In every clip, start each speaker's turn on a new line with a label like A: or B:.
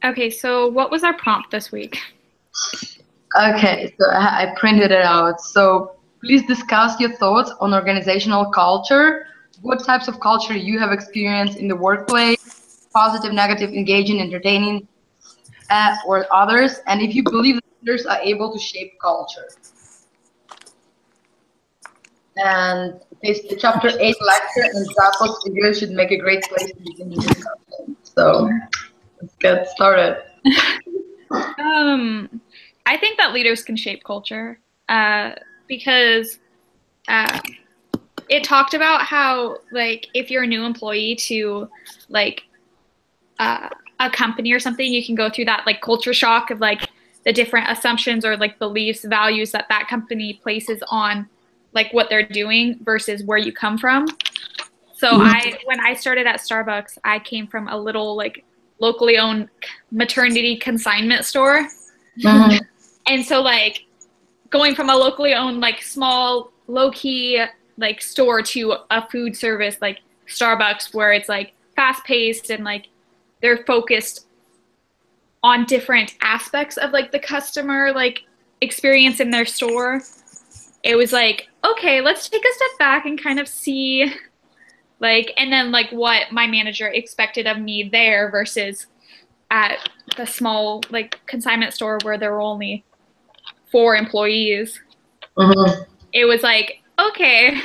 A: Okay, so what was our prompt this week?
B: Okay, so I printed it out. So please discuss your thoughts on organizational culture. What types of culture you have experienced in the workplace? Positive, negative, engaging, entertaining, or others? And if you believe that leaders are able to shape culture. And it's the chapter 8 lecture, and Zappos figures should make a great place to begin the discussion. So let's get started.
A: Um, I think that leaders can shape culture, because uh, it talked about how, like, if you're a new employee to, like, uh, a company or something, you can go through that, like, culture shock of, like, the different assumptions or, like, beliefs, values that that company places on, like, what they're doing versus where you come from. So when I started at Starbucks, I came from a little, like, locally owned maternity consignment store.
B: Mhm.
A: And so, like, going from a locally owned, like, small, low key, like, store to a food service like Starbucks, where it's like fast paced and, like, they're focused on different aspects of, like, the customer, like, experience in their store. It was like, okay, let's take a step back and kind of see, like, and then, like, what my manager expected of me there versus at the small, like, consignment store where there were only 4 employees.
B: Mhm.
A: It was like, okay,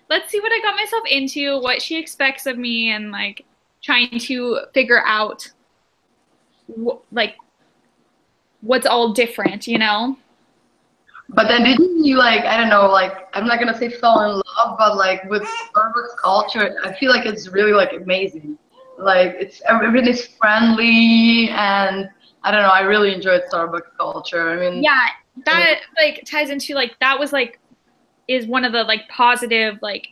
A: let's see what I got myself into, what she expects of me, and, like, trying to figure out like what's all different, you know?
B: But then didn't you like, I don't know, like I'm not gonna say fall in love, but like with Starbucks culture, I feel like it's really like amazing. Like it's everything is friendly and I don't know, I really enjoyed Starbucks culture. I mean,
A: Yeah, that, like, ties into, like, that was, like, is one of the, like, positive, like,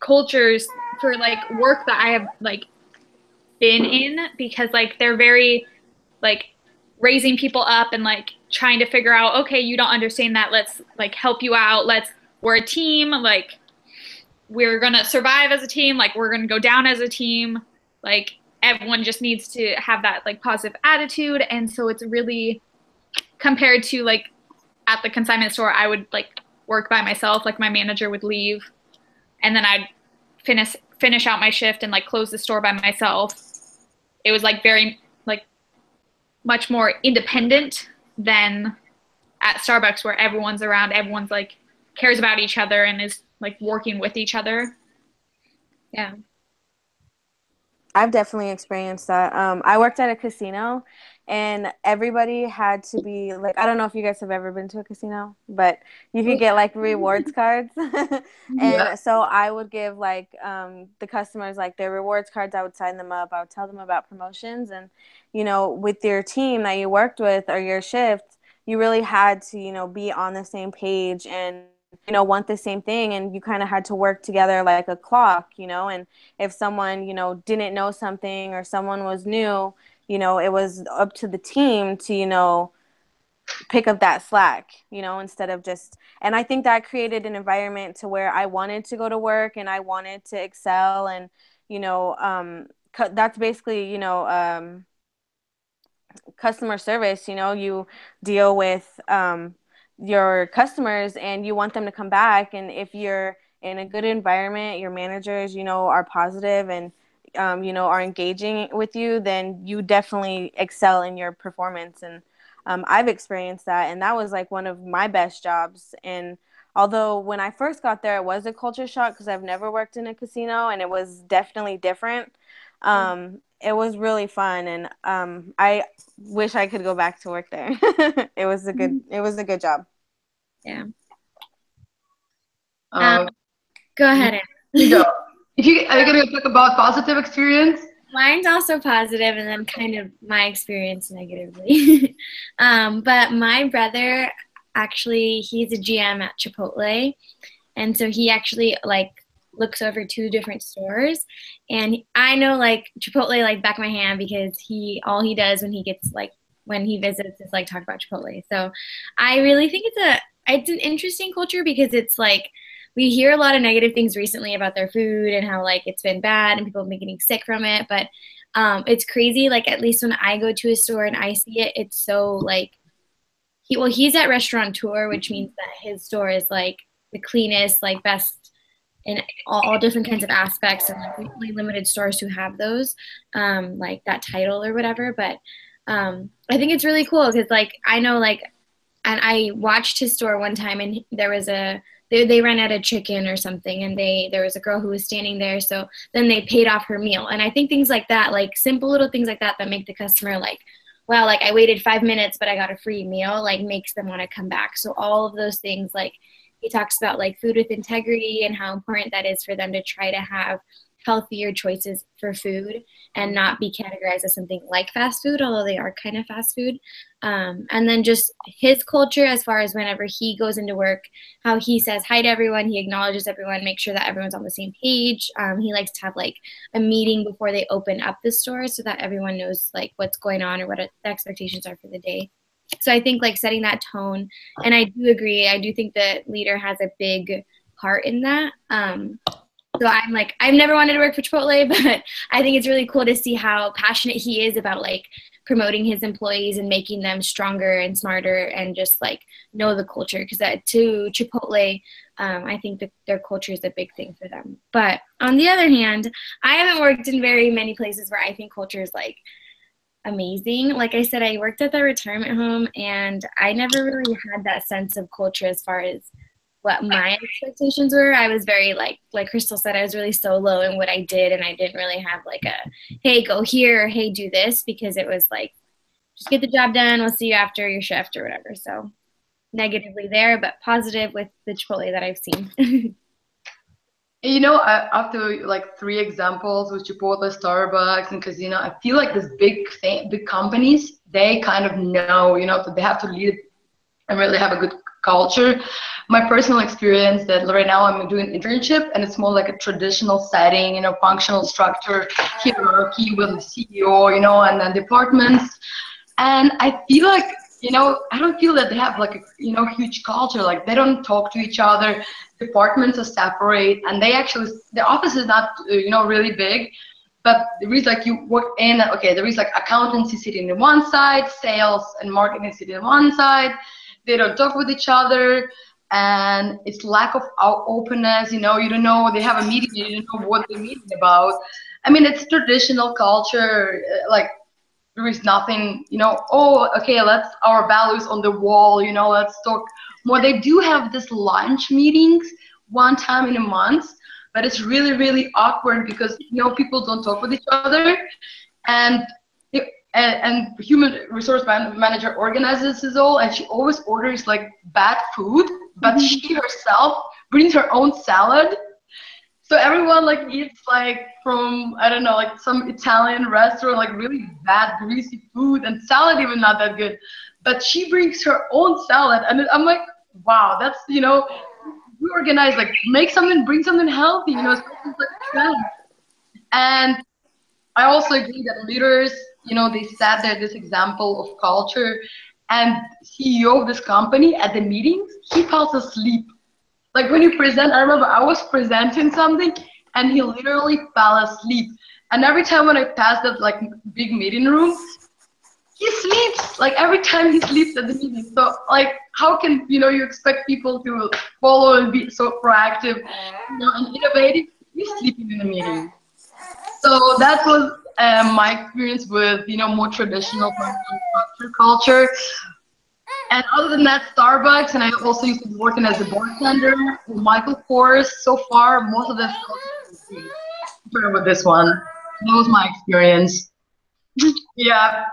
A: cultures for, like, work that I have, like, been in, because, like, they're very, like, raising people up and, like, trying to figure out, okay, you don't understand that, let's, like, help you out, we're a team, like, we're gonna survive as a team, like, we're gonna go down as a team, like, everyone just needs to have that, like, positive attitude. And so it's really, compared to, like, at the consignment store, I would, like, work by myself, like, my manager would leave and then I'd finish out my shift and, like, close the store by myself. It was, like, very, like, much more independent than at Starbucks, where everyone's around, everyone's, like, cares about each other and is, like, working with each other. Yeah.
C: I've definitely experienced that. I worked at a casino, and everybody had to be like, I don't know if you guys have ever been to a casino, but you could get like rewards cards.
B: yeah.
C: And so I would give like the customers like their rewards cards. I would sign them up. I would tell them about promotions. And, with your team that you worked with or your shift, you really had to, be on the same page and, want the same thing. And you kind of had to work together like a clock, and if someone, didn't know something or someone was new, it was up to the team to, pick up that slack, instead of just, and I think that created an environment to where I wanted to go to work and I wanted to excel. And, that's basically, customer service. You deal with your customers and you want them to come back. And if you're in a good environment, your managers, are positive and are engaging with you, then you definitely excel in your performance. And I've experienced that, and that was like one of my best jobs. And although when I first got there, it was a culture shock because I've never worked in a casino, and it was definitely different. It was really fun, and I wish I could go back to work there. It was a good job.
A: Yeah. Um,
B: Uh,
A: go
B: you,
A: ahead.
B: you go. If you are you gonna talk about positive experience?
D: Mine's also positive, and then kind of my experience negatively. But my brother, actually, he's a GM at Chipotle, and so he actually like looks over 2 different stores. And I know like Chipotle like back of my hand, because he all he does when he gets like when he visits is like talk about Chipotle. So I really think it's an interesting culture, because it's like we hear a lot of negative things recently about their food and how like it's been bad and people have been getting sick from it. But It's crazy. Like, at least when I go to a store and I see it, it's so like, he's at restaurateur, which means that his store is like the cleanest, like best in all different kinds of aspects, and like really limited stores who have those, like that title or whatever. But I think it's really cool because like I know like, and I watched his store one time, and there was they ran out of chicken or something, and there was a girl who was standing there, so then they paid off her meal. And I think things like that, like simple little things like that make the customer like, wow, like I waited 5 minutes but I got a free meal, like makes them want to come back. So all of those things, like he talks about like food with integrity and how important that is for them to try to have healthier choices for food and not be categorized as something like fast food, although they are kind of fast food. And then just his culture as far as whenever he goes into work, how he says hi to everyone, he acknowledges everyone, makes sure that everyone's on the same page. He likes to have like a meeting before they open up the store so that everyone knows like what's going on or what the expectations are for the day. So I think like setting that tone, and I do agree, I do think the leader has a big part in that. So I'm like, I've never wanted to work for Chipotle, but I think it's really cool to see how passionate he is about like promoting his employees and making them stronger and smarter and just like know the culture. Because to Chipotle, I think that their culture is a big thing for them. But on the other hand, I haven't worked in very many places where I think culture is like amazing. Like I said, I worked at the retirement home, and I never really had that sense of culture as far as what my expectations were. I was very like Crystal said, I was really solo in what I did, and I didn't really have like a, hey, go here, or hey, do this, because it was like, just get the job done, we'll see you after your shift or whatever. So negatively there, but positive with the Chipotle that I've seen.
B: You know, after like 3 examples with Chipotle, Starbucks, and Casino, I feel like this big companies, they kind of know, you know, that they have to lead and really have a good culture. My personal experience that right now I'm doing internship, and it's more like a traditional setting, you know, functional structure, hierarchy with the CEO, you know, and then departments. And I feel like, you know, I don't feel that they have like a, you know, huge culture. Like they don't talk to each other. Departments are separate, and they actually, the office is not, you know, really big. But there is like, you work in, okay, there is like accountancy sitting on one side, sales and marketing sitting on one side. They don't talk with each other, and it's lack of openness. You know, you don't know, they have a meeting, you don't know what they're meeting about. I mean, it's traditional culture, like there is nothing, you know, oh, okay, let's, our values on the wall, you know, let's talk more. They do have this lunch meetings one time in a month, but it's really, really awkward because, you know, people don't talk with each other, and and human resource manager organizes this all, and she always orders like bad food, but she herself brings her own salad. So everyone like eats like from, I don't know, like some Italian restaurant, like really bad greasy food, and salad even not that good. But she brings her own salad, and I'm like, wow, that's, you know, we organize, like make something, bring something healthy, you know, something like a trend. And I also agree that leaders, you know, they set there this example of culture, and CEO of this company at the meetings, he falls asleep. Like when you present, I remember I was presenting something, and he literally fell asleep. And every time when I pass that like big meeting room, he sleeps. Like every time he sleeps at the meeting. So like, how can, you know, you expect people to follow and be so proactive, you know, and innovative? He's sleeping in the meeting. So that was my experience with, you know, more traditional structure culture. And other than that, Starbucks, and I also used to be working as a bartender with Michael Kors. So far, most of the compared with this one. That was my experience. Yeah.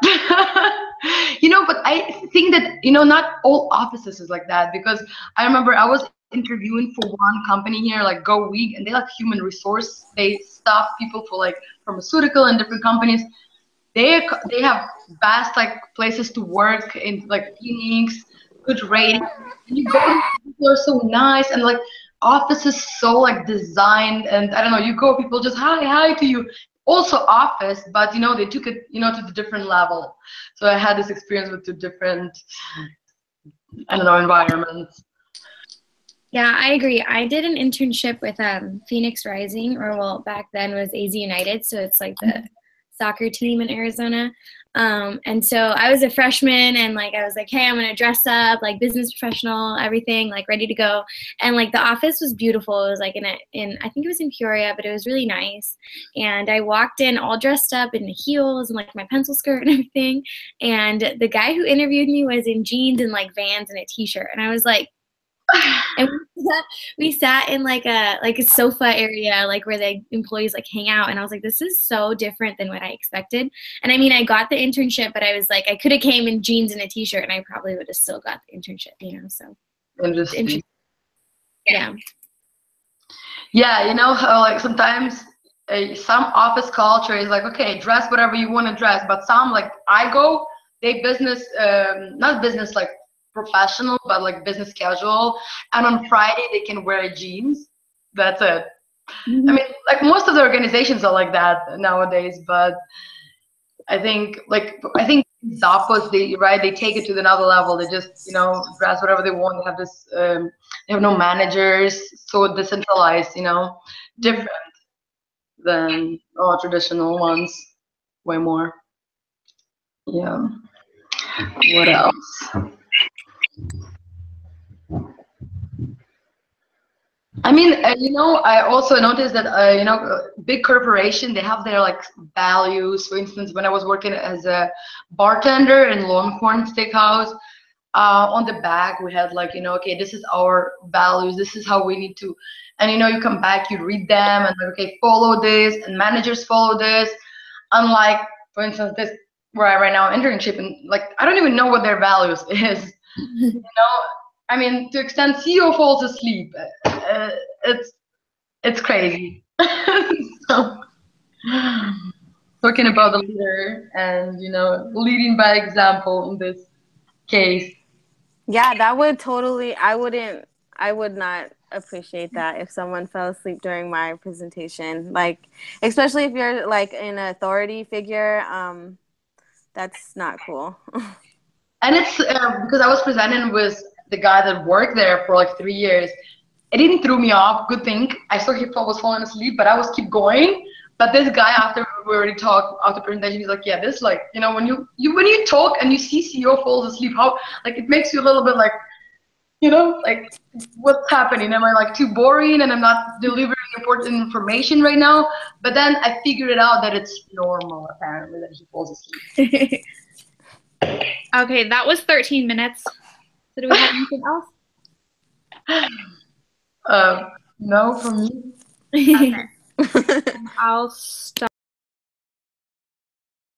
B: You know, but I think that, you know, not all offices is like that, because I remember I was interviewing for one company here, like Go Week, and they like human resource. They staff people for like pharmaceutical and different companies. They have vast like places to work in, like clinics, good rating. And you go, people are so nice, and like office is so like designed, and I don't know, you go, people just hi to you. Also office, but you know, they took it, you know, to the different level. So I had this experience with 2 different, I don't know, environments.
D: Yeah, I agree. I did an internship with Phoenix Rising, or well, back then was AZ United, so it's like the soccer team in Arizona. And so I was a freshman, and like I was like, hey, I'm gonna dress up like business professional, everything like ready to go. And like the office was beautiful. It was like in I think it was in Peoria, but it was really nice. And I walked in all dressed up in heels and like my pencil skirt and everything. And the guy who interviewed me was in jeans and like Vans and a t-shirt. And I was like, and we sat in like a sofa area, like where the employees like hang out, and I was like, this is so different than what I expected. And I mean, I got the internship, but I was like, I could have came in jeans and a t-shirt and I probably would have still got the internship, you know. So
B: Interesting.
D: yeah,
B: Yeah, you know how like sometimes some office culture is like, okay, dress whatever you want to dress, but some like I go, they business, not business like professional, but like business casual, and on Friday they can wear jeans. That's it. I mean, like most of the organizations are like that nowadays, but I think Zappos, they take it to another level. They just dress whatever they want. They have this they have no managers, so decentralized, different than traditional ones, way more. Yeah. What else? I mean, I also noticed that, big corporation, they have their like values. For instance, when I was working as a bartender in Longhorn Steakhouse, on the back we had like, okay, this is our values. This is how we need to, and you come back, you read them, and like, okay, follow this, and managers follow this. Unlike, for instance, this where I right now internship, and like I don't even know what their values is. I mean, to extent CEO falls asleep, it's crazy. So, talking about the leader and leading by example in this case.
C: Yeah, that would totally. I would not appreciate that if someone fell asleep during my presentation. Like, especially if you're like an authority figure. That's not cool.
B: And it's because I was presenting with the guy that worked there for like 3 years. It didn't throw me off. Good thing. I saw he was falling asleep, but I was keep going. But this guy, after we already talked after presentation, he's like, yeah, this like when you talk and you see CEO falls asleep, how like it makes you a little bit like like what's happening? Am I like too boring and I'm not delivering important information right now? But then I figured it out that it's normal apparently that he falls asleep.
A: Okay, that was 13 minutes. So do we have anything else?
B: No, for me.
A: Okay. I'll stop.